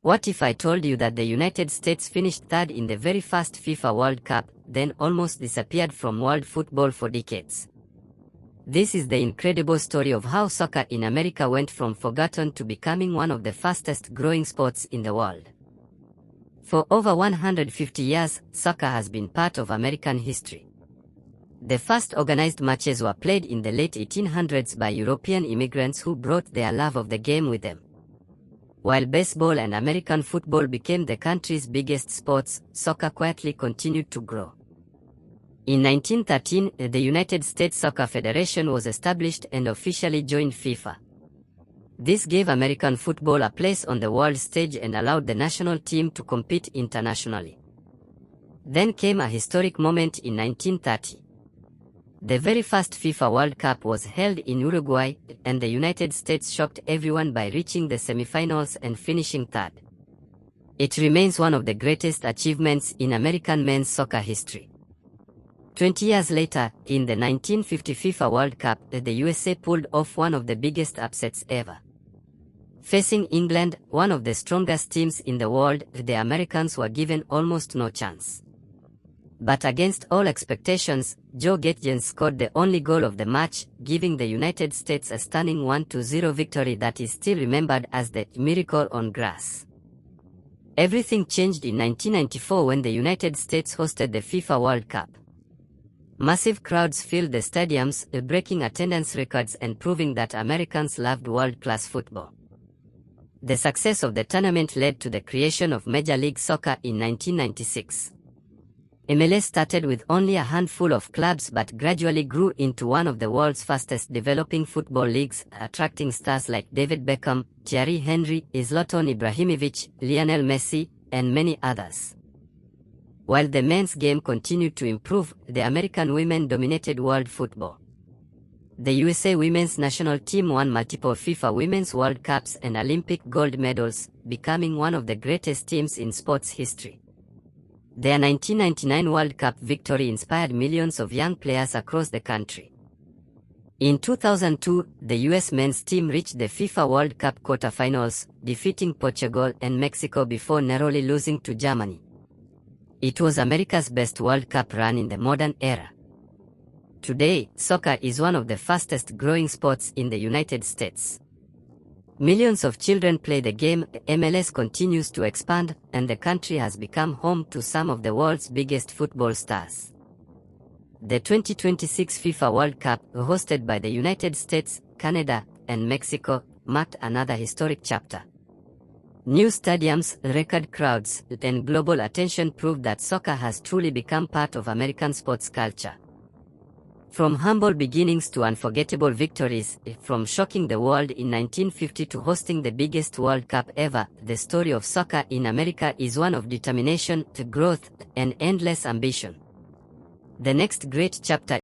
What if I told you that the United States finished third in the very first FIFA World Cup, then almost disappeared from world football for decades? This is the incredible story of how soccer in America went from forgotten to becoming one of the fastest growing sports in the world. For over 150 years, soccer has been part of American history. The first organized matches were played in the late 1800s by European immigrants who brought their love of the game with them. While baseball and American football became the country's biggest sports, soccer quietly continued to grow. In 1913, the United States Soccer Federation was established and officially joined FIFA. This gave American football a place on the world stage and allowed the national team to compete internationally. Then came a historic moment in 1930. The very first FIFA World Cup was held in Uruguay, and the United States shocked everyone by reaching the semifinals and finishing third. It remains one of the greatest achievements in American men's soccer history. 20 years later, in the 1950 FIFA World Cup, the USA pulled off one of the biggest upsets ever. Facing England, one of the strongest teams in the world, the Americans were given almost no chance. But against all expectations, Joe Getjens scored the only goal of the match, giving the United States a stunning 1-0 victory that is still remembered as the "miracle on grass." Everything changed in 1994 when the United States hosted the FIFA World Cup. Massive crowds filled the stadiums, breaking attendance records and proving that Americans loved world-class football. The success of the tournament led to the creation of Major League Soccer in 1996. MLS started with only a handful of clubs but gradually grew into one of the world's fastest developing football leagues, attracting stars like David Beckham, Thierry Henry, Zlatan Ibrahimovic, Lionel Messi, and many others. While the men's game continued to improve, the American women dominated world football. The USA women's national team won multiple FIFA Women's World Cups and Olympic gold medals, becoming one of the greatest teams in sports history. Their 1999 World Cup victory inspired millions of young players across the country. In 2002, the US men's team reached the FIFA World Cup quarterfinals, defeating Portugal and Mexico before narrowly losing to Germany. It was America's best World Cup run in the modern era. Today, soccer is one of the fastest growing sports in the United States. Millions of children play the game, MLS continues to expand, and the country has become home to some of the world's biggest football stars. The 2026 FIFA World Cup, hosted by the United States, Canada, and Mexico, marked another historic chapter. New stadiums, record crowds, and global attention proved that soccer has truly become part of American sports culture. From humble beginnings to unforgettable victories, from shocking the world in 1950 to hosting the biggest World Cup ever, the story of soccer in America is one of determination, growth, and endless ambition. The next great chapter